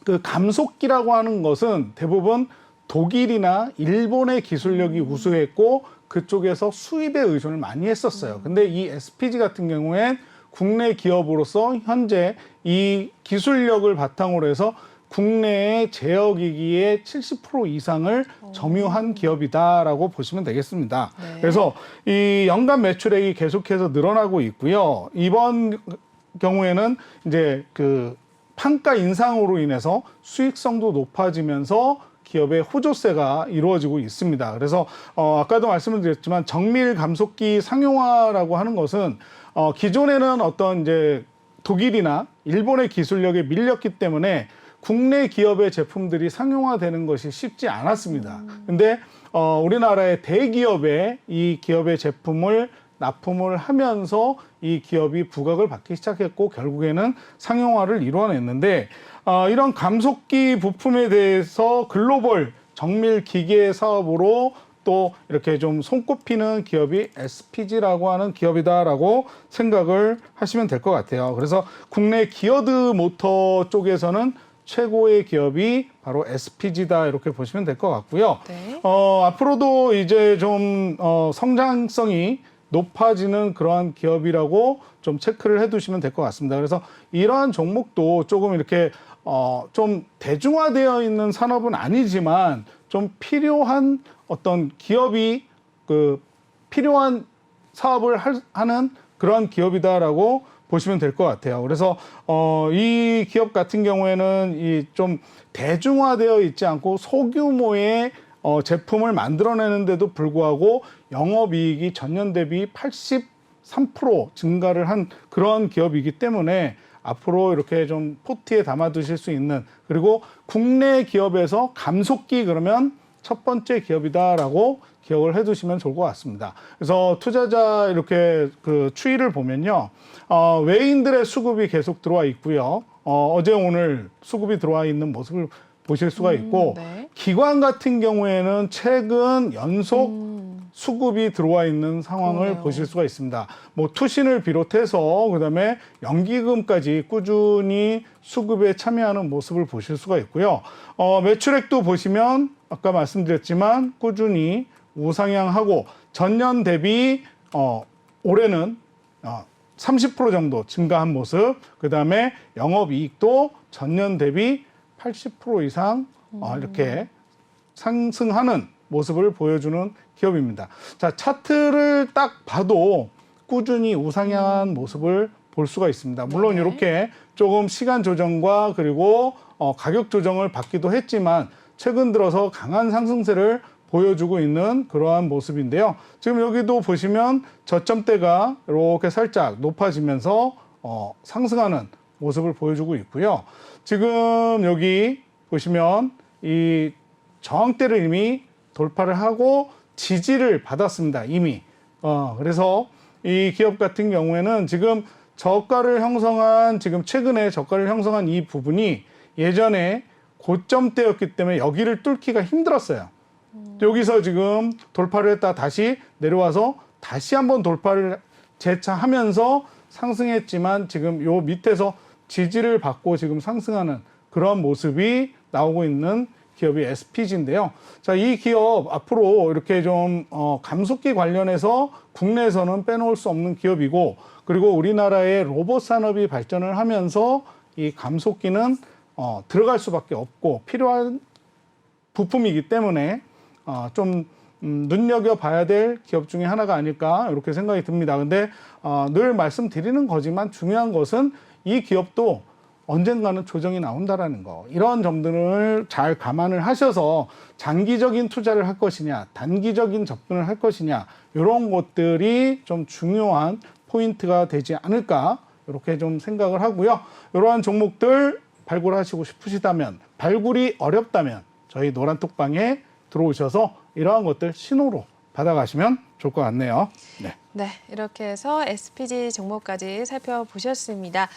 그 감속기라고 하는 것은 대부분 독일이나 일본의 기술력이 우수했고 그쪽에서 수입에 의존을 많이 했었어요. 근데 이 SPG 같은 경우엔 국내 기업으로서 현재 이 기술력을 바탕으로 해서 국내의 제어기기의 70% 이상을 점유한 기업이다라고 보시면 되겠습니다. 네. 그래서 이 연간 매출액이 계속해서 늘어나고 있고요. 이번 경우에는 이제 그 판가 인상으로 인해서 수익성도 높아지면서 기업의 호조세가 이루어지고 있습니다. 그래서 아까도 말씀을 드렸지만 정밀 감속기 상용화라고 하는 것은 기존에는 어떤 이제 독일이나 일본의 기술력에 밀렸기 때문에 국내 기업의 제품들이 상용화되는 것이 쉽지 않았습니다. 근데 우리나라의 대기업에 이 기업의 제품을 납품을 하면서 이 기업이 부각을 받기 시작했고 결국에는 상용화를 이루어냈는데 이런 감속기 부품에 대해서 글로벌 정밀 기계 사업으로 또 이렇게 좀 손꼽히는 기업이 SPG라고 하는 기업이다라고 생각을 하시면 될 것 같아요. 그래서 국내 기어드 모터 쪽에서는 최고의 기업이 바로 SPG다 이렇게 보시면 될 것 같고요. 네. 앞으로도 이제 좀 성장성이 높아지는 그러한 기업이라고 좀 체크를 해두시면 될 것 같습니다. 그래서 이러한 종목도 조금 이렇게 좀 대중화되어 있는 산업은 아니지만 좀 필요한 어떤 기업이 그 필요한 사업을 하는 그런 기업이다라고 보시면 될 것 같아요. 그래서 이 기업 같은 경우에는 이 좀 대중화되어 있지 않고 소규모의 제품을 만들어내는데도 불구하고 영업이익이 전년 대비 83% 증가를 한 그런 기업이기 때문에 앞으로 이렇게 좀 포트에 담아두실 수 있는 그리고 국내 기업에서 감속기 그러면 첫 번째 기업이다라고 기억을 해두시면 좋을 것 같습니다. 그래서 투자자 이렇게 그 추이를 보면요, 외인들의 수급이 계속 들어와 있고요. 어제 오늘 수급이 들어와 있는 모습을 보실 수가 있고 네. 기관 같은 경우에는 최근 연속 수급이 들어와 있는 상황을 그러네요. 보실 수가 있습니다. 뭐 투신을 비롯해서 그다음에 연기금까지 꾸준히 수급에 참여하는 모습을 보실 수가 있고요. 매출액도 보시면 아까 말씀드렸지만 꾸준히 우상향하고 전년 대비 올해는 30% 정도 증가한 모습, 그다음에 영업이익도 전년 대비 80% 이상 이렇게 상승하는 모습을 보여주는 기업입니다. 자, 차트를 딱 봐도 꾸준히 우상향한 모습을 볼 수가 있습니다. 물론 네. 이렇게 조금 시간 조정과 그리고 가격 조정을 받기도 했지만 최근 들어서 강한 상승세를 보여주고 있는 그러한 모습인데요. 지금 여기도 보시면 저점대가 이렇게 살짝 높아지면서 상승하는 모습을 보여주고 있고요. 지금 여기 보시면 이 저항대를 이미 돌파를 하고 지지를 받았습니다. 이미. 그래서 이 기업 같은 경우에는 지금 저가를 형성한 지금 최근에 저가를 형성한 이 부분이 예전에 고점대였기 때문에 여기를 뚫기가 힘들었어요. 여기서 지금 돌파를 했다 다시 내려와서 다시 한번 돌파를 재차하면서 상승했지만 지금 요 밑에서 지지를 받고 지금 상승하는 그런 모습이 나오고 있는 기업이 SPG인데요. 자, 이 기업 앞으로 이렇게 좀 감속기 관련해서 국내에서는 빼놓을 수 없는 기업이고 그리고 우리나라의 로봇 산업이 발전을 하면서 이 감속기는 들어갈 수밖에 없고 필요한 부품이기 때문에 좀 눈여겨봐야 될 기업 중에 하나가 아닐까 이렇게 생각이 듭니다. 근데 늘 말씀드리는 거지만 중요한 것은 이 기업도 언젠가는 조정이 나온다라는 거. 이런 점들을 잘 감안을 하셔서 장기적인 투자를 할 것이냐, 단기적인 접근을 할 것이냐, 이런 것들이 좀 중요한 포인트가 되지 않을까 이렇게 좀 생각을 하고요. 이러한 종목들 발굴하시고 싶으시다면, 발굴이 어렵다면 저희 노란톡방에 들어오셔서 이러한 것들 신호로 받아가시면 좋을 것 같네요. 네. 네, 이렇게 해서 SPG 종목까지 살펴보셨습니다.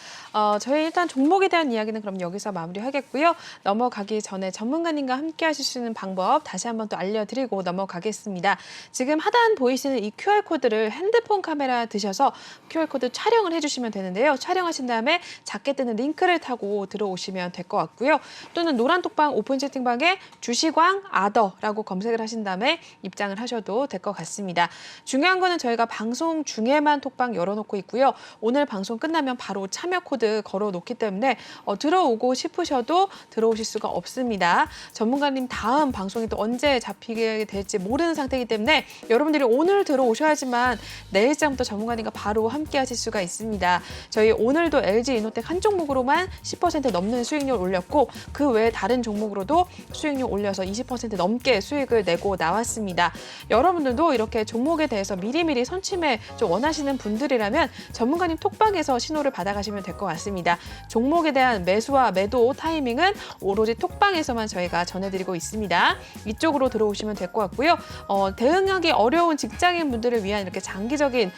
저희 일단 종목에 대한 이야기는 그럼 여기서 마무리하겠고요. 넘어가기 전에 전문가님과 함께 하실 수 있는 방법 다시 한번 또 알려드리고 넘어가겠습니다. 지금 하단 보이시는 이 QR코드를 핸드폰 카메라 드셔서 QR코드 촬영을 해주시면 되는데요. 촬영하신 다음에 작게 뜨는 링크를 타고 들어오시면 될 것 같고요. 또는 노란 톡방 오픈 채팅방에 주시광 아더라고 검색을 하신 다음에 입장을 하셔도 될 것 같습니다. 중요한 거는 저희가 방송 중에만 톡방 열어놓고 있고요. 오늘 방송 끝나면 바로 참여 코드 걸어놓기 때문에 들어오고 싶으셔도 들어오실 수가 없습니다. 전문가님 다음 방송이 또 언제 잡히게 될지 모르는 상태이기 때문에 여러분들이 오늘 들어오셔야지만 내일장부터 전문가님과 바로 함께 하실 수가 있습니다. 저희 오늘도 LG 이노텍 한 종목으로만 10% 넘는 수익률 올렸고 그 외에 다른 종목으로도 수익률 올려서 20% 넘게 수익을 내고 나왔습니다. 여러분들도 이렇게 종목에 대해서 미리미리 선침에 좀 원하시는 분들이라면 전문가님 톡방에서 신호를 받아가시면 될 것 같습니다. 종목에 대한 매수와 매도 타이밍은 오로지 톡방에서만 저희가 전해드리고 있습니다. 이쪽으로 들어오시면 될 것 같고요. 대응하기 어려운 직장인 분들을 위한 이렇게 장기적인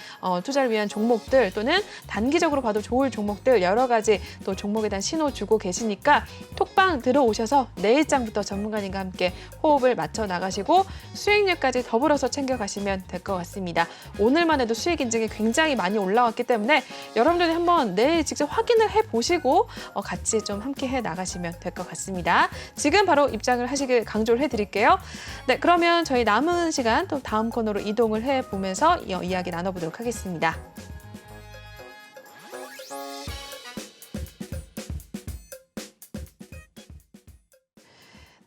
투자를 위한 종목들 또는 단기적으로 봐도 좋을 종목들 여러 가지 또 종목에 대한 신호 주고 계시니까 톡방 들어오셔서 내일장부터 전문가님과 함께 호흡을 맞춰 나가시고 수익률까지 더불어서 챙겨가시면 될 것 같습니다. 오늘만 해도 수익 인증이 굉장히 많이 올라왔기 때문에 여러분들이 한번 내일 직접 확인을 해보시고 같이 좀 함께 해 나가시면 될 것 같습니다. 지금 바로 입장을 하시길 강조를 해드릴게요. 네, 그러면 저희 남은 시간 또 다음 코너로 이동을 해보면서 이야기 나눠보도록 하겠습니다.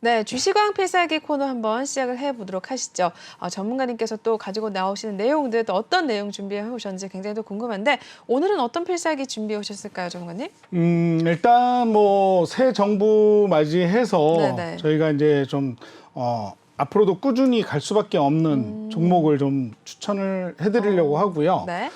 네, 주시광 필살기 코너 한번 시작을 해보도록 하시죠. 전문가님께서 또 가지고 나오시는 내용들 또 어떤 내용 준비해 오셨는지 굉장히 또 궁금한데 오늘은 어떤 필살기 준비해 오셨을까요, 전문가님? 일단 뭐 새 정부 맞이해서 네네. 저희가 이제 좀 앞으로도 꾸준히 갈 수밖에 없는 종목을 좀 추천을 해드리려고 하고요. 네.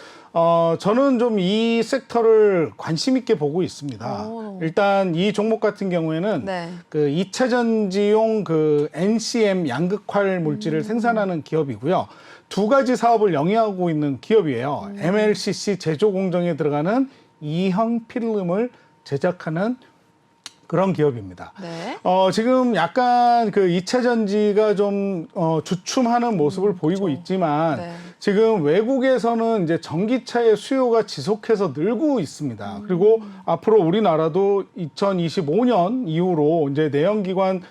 저는 좀 이 섹터를 관심 있게 보고 있습니다. 오. 일단 이 종목 같은 경우에는 네. 그 2차 전지용 그 NCM 양극활 물질을 생산하는 기업이고요. 두 가지 사업을 영위하고 있는 기업이에요. MLCC 제조 공정에 들어가는 2형 필름을 제작하는 그런 기업입니다. 네. 지금 약간 그 2차 전지가 좀 주춤하는 모습을 보이고 있지만 네. 지금 외국에서는 이제 전기차의 수요가 지속해서 늘고 있습니다. 그리고 앞으로 우리나라도 2025년 이후로 이제 내연기관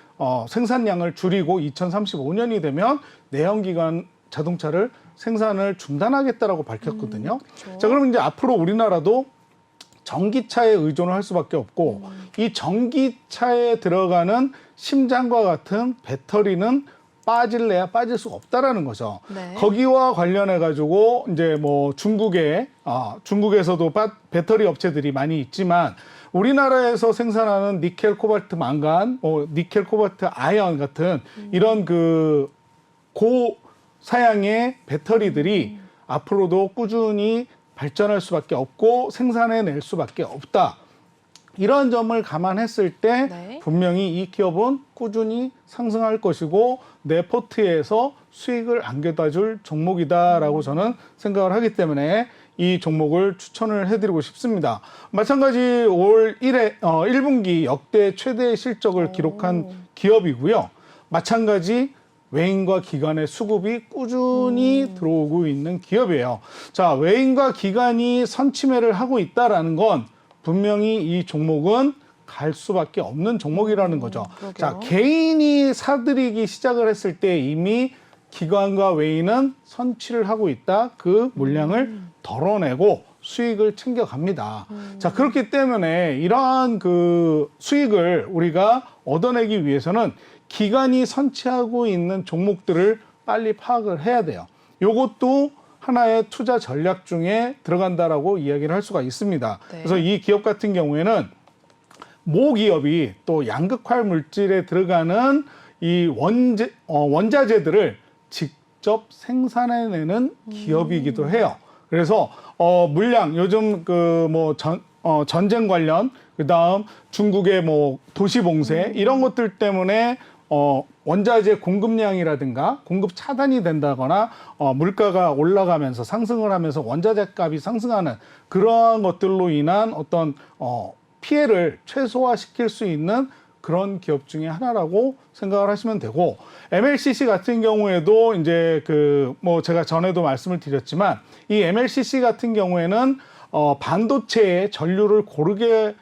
생산량을 줄이고 2035년이 되면 내연기관 자동차를 생산을 중단하겠다라고 밝혔거든요. 그렇죠. 자, 그럼 이제 앞으로 우리나라도 전기차에 의존을 할 수밖에 없고 이 전기차에 들어가는 심장과 같은 배터리는 빠질래야 빠질 수가 없다라는 거죠. 네. 거기와 관련해 가지고 이제 뭐 중국에서도 배터리 업체들이 많이 있지만 우리나라에서 생산하는 니켈, 코발트, 망간, 니켈, 코발트, 아연 같은 이런 그 고사양의 배터리들이 앞으로도 꾸준히 발전할 수밖에 없고 생산해낼 수밖에 없다. 이런 점을 감안했을 때 네. 분명히 이 기업은 꾸준히 상승할 것이고 내 포트에서 수익을 안겨다 줄 종목이다라고 저는 생각을 하기 때문에 이 종목을 추천을 해드리고 싶습니다. 마찬가지 올 1분기 역대 최대 실적을 기록한 기업이고요. 마찬가지 외인과 기관의 수급이 꾸준히 들어오고 있는 기업이에요. 자, 외인과 기관이 선침해를 하고 있다라는 건 분명히 이 종목은 갈 수밖에 없는 종목이라는 거죠. 그러게요. 자, 개인이 사들이기 시작을 했을 때 이미 기관과 외인은 선취를 하고 있다. 그 물량을 덜어내고 수익을 챙겨갑니다. 자, 그렇기 때문에 이러한 그 수익을 우리가 얻어내기 위해서는 기관이 선취하고 있는 종목들을 빨리 파악을 해야 돼요. 요것도 하나의 투자 전략 중에 들어간다라고 이야기를 할 수가 있습니다. 네. 그래서 이 기업 같은 경우에는 모 기업이 또 양극활 물질에 들어가는 이 원자재들을 직접 생산해내는 기업이기도 해요. 그래서 물량 요즘 그 뭐 전쟁 관련 그다음 중국의 뭐 도시 봉쇄 이런 것들 때문에 원자재 공급량이라든가 공급 차단이 된다거나 물가가 올라가면서 상승을 하면서 원자재 값이 상승하는 그러한 것들로 인한 어떤 피해를 최소화시킬 수 있는 그런 기업 중에 하나라고 생각을 하시면 되고, MLCC 같은 경우에도 이제 제가 전에도 말씀을 드렸지만 이 MLCC 같은 경우에는 반도체의 전류를 고르게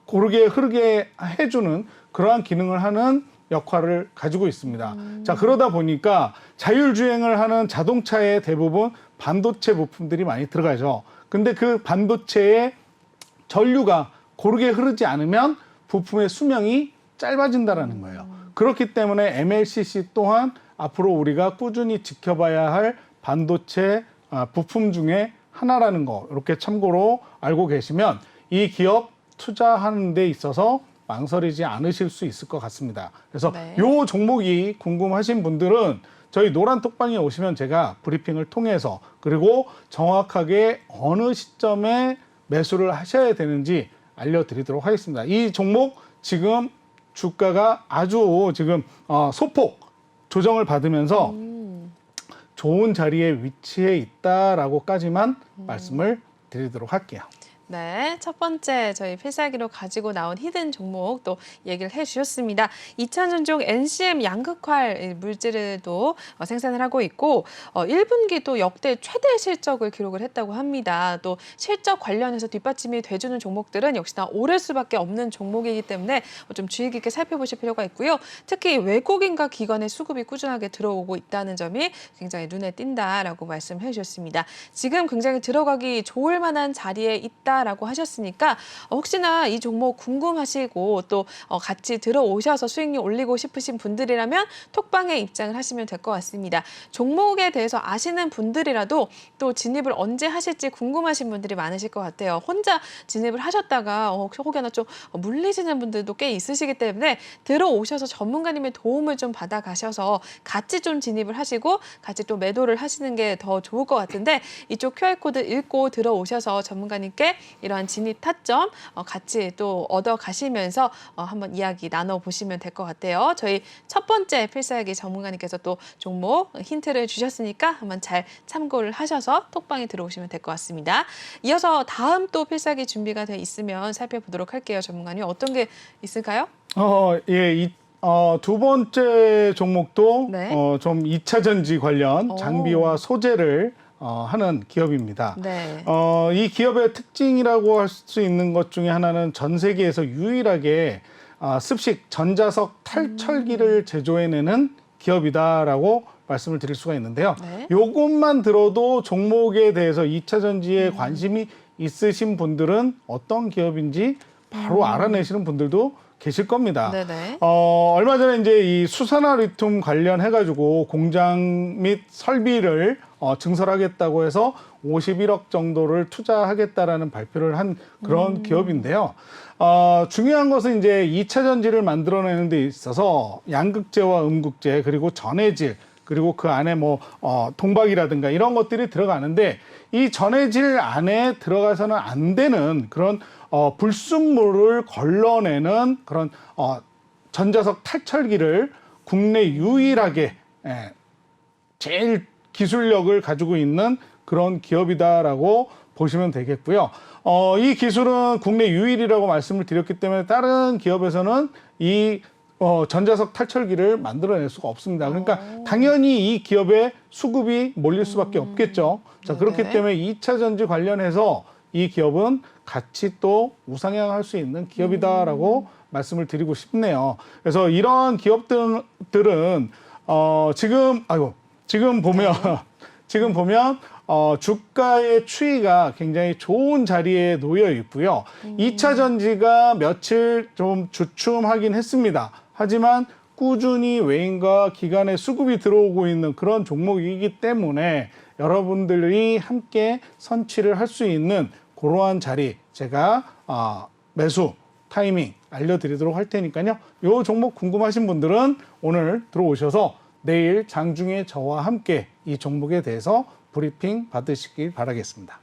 흐르게 해주는 그러한 기능을 하는 역할을 가지고 있습니다. 자, 그러다 보니까 자율주행을 하는 자동차에 대부분 반도체 부품들이 많이 들어가죠. 근데 그 반도체의 전류가 고르게 흐르지 않으면 부품의 수명이 짧아진다라는 거예요. 그렇기 때문에 MLCC 또한 앞으로 우리가 꾸준히 지켜봐야 할 반도체 부품 중에 하나라는 거, 이렇게 참고로 알고 계시면 이 기업 투자하는 데 있어서 망설이지 않으실 수 있을 것 같습니다. 그래서 네. 요 종목이 궁금하신 분들은 저희 노란톡방에 오시면 제가 브리핑을 통해서, 그리고 정확하게 어느 시점에 매수를 하셔야 되는지 알려드리도록 하겠습니다. 이 종목 지금 주가가 아주 지금 소폭 조정을 받으면서 좋은 자리에 위치해 있다라고까지만 말씀을 드리도록 할게요. 네, 첫 번째 저희 필살기로 가지고 나온 히든 종목 또 얘기를 해주셨습니다. 2차 전종 NCM 양극활 물질도 생산을 하고 있고 1분기 또 역대 최대 실적을 기록을 했다고 합니다. 또 실적 관련해서 뒷받침이 돼주는 종목들은 역시나 오를 수밖에 없는 종목이기 때문에 좀 주의 깊게 살펴보실 필요가 있고요. 특히 외국인과 기관의 수급이 꾸준하게 들어오고 있다는 점이 굉장히 눈에 띈다라고 말씀해 주셨습니다. 지금 굉장히 들어가기 좋을 만한 자리에 있다 라고 하셨으니까 혹시나 이 종목 궁금하시고 또 같이 들어오셔서 수익률 올리고 싶으신 분들이라면 톡방에 입장을 하시면 될 것 같습니다. 종목에 대해서 아시는 분들이라도 또 진입을 언제 하실지 궁금하신 분들이 많으실 것 같아요. 혼자 진입을 하셨다가 혹여나 좀 물리시는 분들도 꽤 있으시기 때문에 들어오셔서 전문가님의 도움을 좀 받아가셔서 같이 좀 진입을 하시고 같이 또 매도를 하시는 게 더 좋을 것 같은데, 이쪽 QR코드 읽고 들어오셔서 전문가님께 이러한 진입 타점 같이 또 얻어 가시면서 한번 이야기 나눠보시면 될 것 같아요. 저희 첫 번째 필살기 전문가님께서 또 종목 힌트를 주셨으니까 한번 잘 참고를 하셔서 톡방에 들어오시면 될 것 같습니다. 이어서 다음 또 필살기 준비가 돼 있으면 살펴보도록 할게요. 전문가님, 어떤 게 있을까요? 예, 두 번째 종목도 네. 좀 2차 전지 관련 장비와 소재를 하는 기업입니다. 네. 이 기업의 특징이라고 할 수 있는 것 중에 하나는 전 세계에서 유일하게 습식 전자석 탈철기를 제조해내는 기업이다라고 말씀을 드릴 수가 있는데요. 네. 요것만 들어도 종목에 대해서 2차 전지에 관심이 있으신 분들은 어떤 기업인지 바로 알아내시는 분들도 계실 겁니다. 네네. 얼마 전에 이제 이 수산화 리튬 관련해가지고 공장 및 설비를 증설하겠다고 해서 51억 정도를 투자하겠다라는 발표를 한 그런 기업인데요. 중요한 것은 이제 2차 전지를 만들어내는 데 있어서 양극재와 음극재, 그리고 전해질, 그리고 그 안에 동박이라든가 이런 것들이 들어가는데, 이 전해질 안에 들어가서는 안 되는 그런 불순물을 걸러내는 그런 전자석 탈철기를 국내 유일하게 제일 기술력을 가지고 있는 그런 기업이다라고 보시면 되겠고요. 이 기술은 국내 유일이라고 말씀을 드렸기 때문에 다른 기업에서는 이 전자석 탈철기를 만들어낼 수가 없습니다. 그러니까 당연히 이 기업에 수급이 몰릴 수밖에 없겠죠. 자, 그렇기 때문에 2차 전지 관련해서 이 기업은 같이 또 우상향할 수 있는 기업이다라고 말씀을 드리고 싶네요. 그래서 이러한 기업들은 지금 보면 주가의 추이가 굉장히 좋은 자리에 놓여 있고요. 2차 전지가 며칠 좀 주춤하긴 했습니다. 하지만 꾸준히 외인과 기관의 수급이 들어오고 있는 그런 종목이기 때문에 여러분들이 함께 선취를 할 수 있는 그러한 자리, 제가 매수 타이밍 알려드리도록 할 테니까요. 이 종목 궁금하신 분들은 오늘 들어오셔서 내일 장중에 저와 함께 이 종목에 대해서 브리핑 받으시길 바라겠습니다.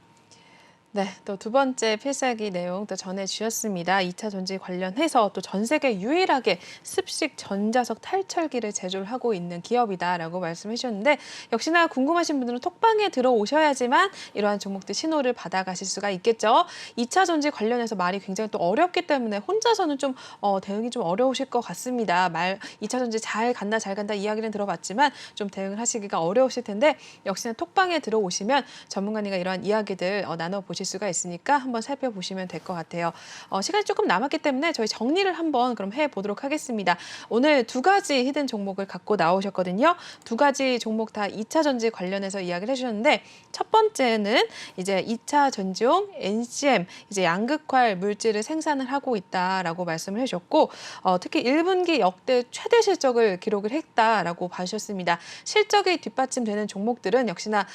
네, 또 두 번째 필살기 내용 또 전해주셨습니다. 2차 전지 관련해서 또 전 세계 유일하게 습식 전자석 탈철기를 제조를 하고 있는 기업이다라고 말씀해 주셨는데 역시나 궁금하신 분들은 톡방에 들어오셔야지만 이러한 종목들 신호를 받아가실 수가 있겠죠. 2차 전지 관련해서 말이 굉장히 또 어렵기 때문에 혼자서는 좀 대응이 좀 어려우실 것 같습니다. 2차 전지 잘 간다 이야기는 들어봤지만 좀 대응을 하시기가 어려우실 텐데 역시나 톡방에 들어오시면 전문가님과 이러한 이야기들 나눠보실 수가 있으니까 한번 살펴보시면 될 것 같아요. 시간이 조금 남았기 때문에 저희 정리를 한번 그럼 해보도록 하겠습니다. 오늘 두 가지 히든 종목을 갖고 나오셨거든요. 두 가지 종목 다 2차 전지 관련해서 이야기를 해주셨는데 첫 번째는 이제 2차 전지용 NCM 이제 양극활 물질을 생산을 하고 있다라고 말씀을 해주셨고 특히 1분기 역대 최대 실적을 기록을 했다라고 봐주셨습니다. 실적이 뒷받침되는 종목들은 역시나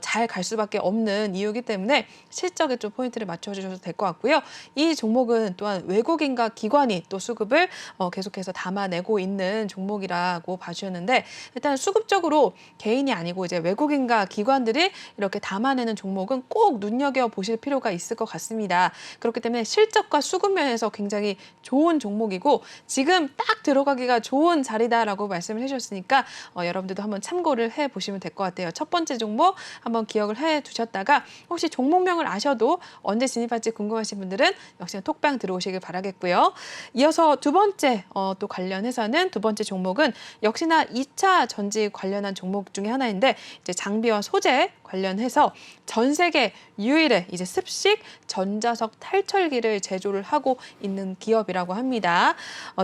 잘 갈 수밖에 없는 이유이기 때문에 실적에 좀 포인트를 맞춰주셔도 될 것 같고요. 이 종목은 또한 외국인과 기관이 또 수급을 계속해서 담아내고 있는 종목이라고 봐주셨는데 일단 수급적으로 개인이 아니고 이제 외국인과 기관들이 이렇게 담아내는 종목은 꼭 눈여겨보실 필요가 있을 것 같습니다. 그렇기 때문에 실적과 수급 면에서 굉장히 좋은 종목이고 지금 딱 들어가기가 좋은 자리다라고 말씀을 해주셨으니까 여러분들도 한번 참고를 해보시면 될 것 같아요. 첫 번째 종목 한번 기억을 해두셨다가 혹시 종목명을 아셔도 언제 진입할지 궁금하신 분들은 역시나 톡방 들어오시길 바라겠고요. 이어서 두 번째 또 관련해서는 두 번째 종목은 역시나 2차 전지 관련한 종목 중에 하나인데 이제 장비와 소재 관련해서 전 세계 유일의 이제 습식 전자석 탈철기를 제조를 하고 있는 기업이라고 합니다.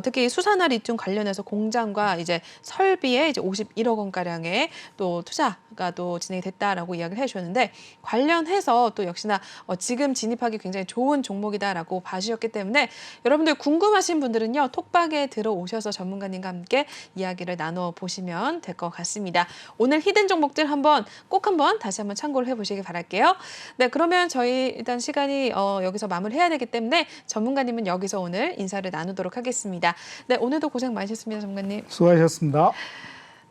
특히 수산화 리튬 관련해서 공장과 이제 설비에 이제 51억 원 가량의 또 투자가 또 진행이 됐다라고 이야기를 해주셨는데 관련해서 또 역시나 지금 진입하기 굉장히 좋은 종목이다라고 봐주셨기 때문에 여러분들 궁금하신 분들은요 톡방에 들어오셔서 전문가님과 함께 이야기를 나눠 보시면 될 것 같습니다. 오늘 히든 종목들 꼭 한번 다시 한번 참고를 해보시길 바랄게요. 네, 그러면 저희 일단 시간이 여기서 마무리해야 되기 때문에 전문가님은 여기서 오늘 인사를 나누도록 하겠습니다. 네, 오늘도 고생 많으셨습니다, 전문가님. 수고하셨습니다.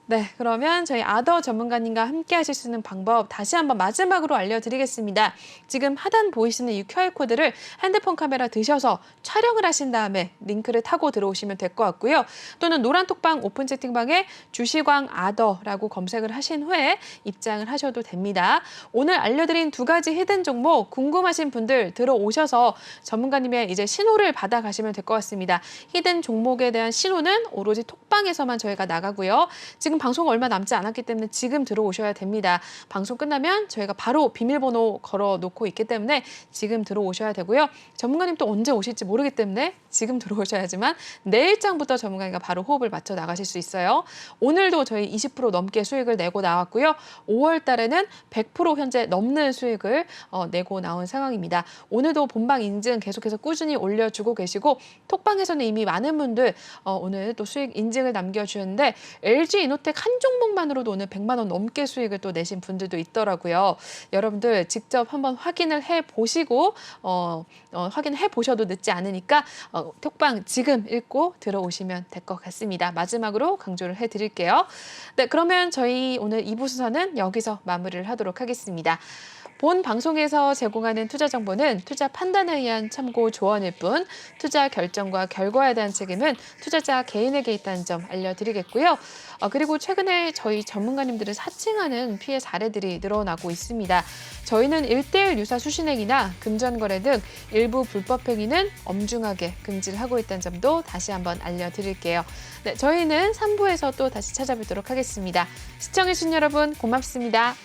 네, 그러면 저희 아더 전문가님과 함께 하실 수 있는 방법 다시 한번 마지막으로 알려드리겠습니다. 지금 하단 보이시는 이 QR코드를 핸드폰 카메라 드셔서 촬영을 하신 다음에 링크를 타고 들어오시면 될 것 같고요. 또는 노란 톡방 오픈 채팅방에 주시광 아더라고 검색을 하신 후에 입장을 하셔도 됩니다. 오늘 알려드린 두 가지 히든 종목 궁금하신 분들 들어오셔서 전문가님의 이제 신호를 받아가시면 될 것 같습니다. 히든 종목에 대한 신호는 오로지 톡방에서만 저희가 나가고요. 지금 방송 얼마 남지 않았기 때문에 지금 들어오셔야 됩니다. 방송 끝나면 저희가 바로 비밀번호 걸어놓고 있기 때문에 지금 들어오셔야 되고요. 전문가님 또 언제 오실지 모르기 때문에 지금 들어오셔야지만 내일장부터 전문가님과 바로 호흡을 맞춰 나가실 수 있어요. 오늘도 저희 20% 넘게 수익을 내고 나왔고요. 5월 달에는 100% 현재 넘는 수익을 내고 나온 상황입니다. 오늘도 본방 인증 계속해서 꾸준히 올려주고 계시고 톡방에서는 이미 많은 분들 오늘 또 수익 인증을 남겨주셨는데 LG 이노텍 한 종목만으로도 오늘 100만 원 넘게 수익을 또 내신 분들도 있더라고요. 여러분들 직접 한번 확인을 해보시고 확인해 보셔도 늦지 않으니까 톡방 지금 읽고 들어오시면 될 것 같습니다. 마지막으로 강조를 해드릴게요. 네, 그러면 저희 오늘 2부 수사는 여기서 마무리를 하도록 하겠습니다. 본 방송에서 제공하는 투자 정보는 투자 판단에 의한 참고 조언일 뿐 투자 결정과 결과에 대한 책임은 투자자 개인에게 있다는 점 알려드리겠고요. 그리고 최근에 저희 전문가님들을 사칭하는 피해 사례들이 늘어나고 있습니다. 저희는 1:1 유사 수신행위나 금전거래 등 일부 불법 행위는 엄중하게 금지를 하고 있다는 점도 다시 한번 알려드릴게요. 네, 저희는 3부에서 또 다시 찾아뵙도록 하겠습니다. 시청해주신 여러분 고맙습니다.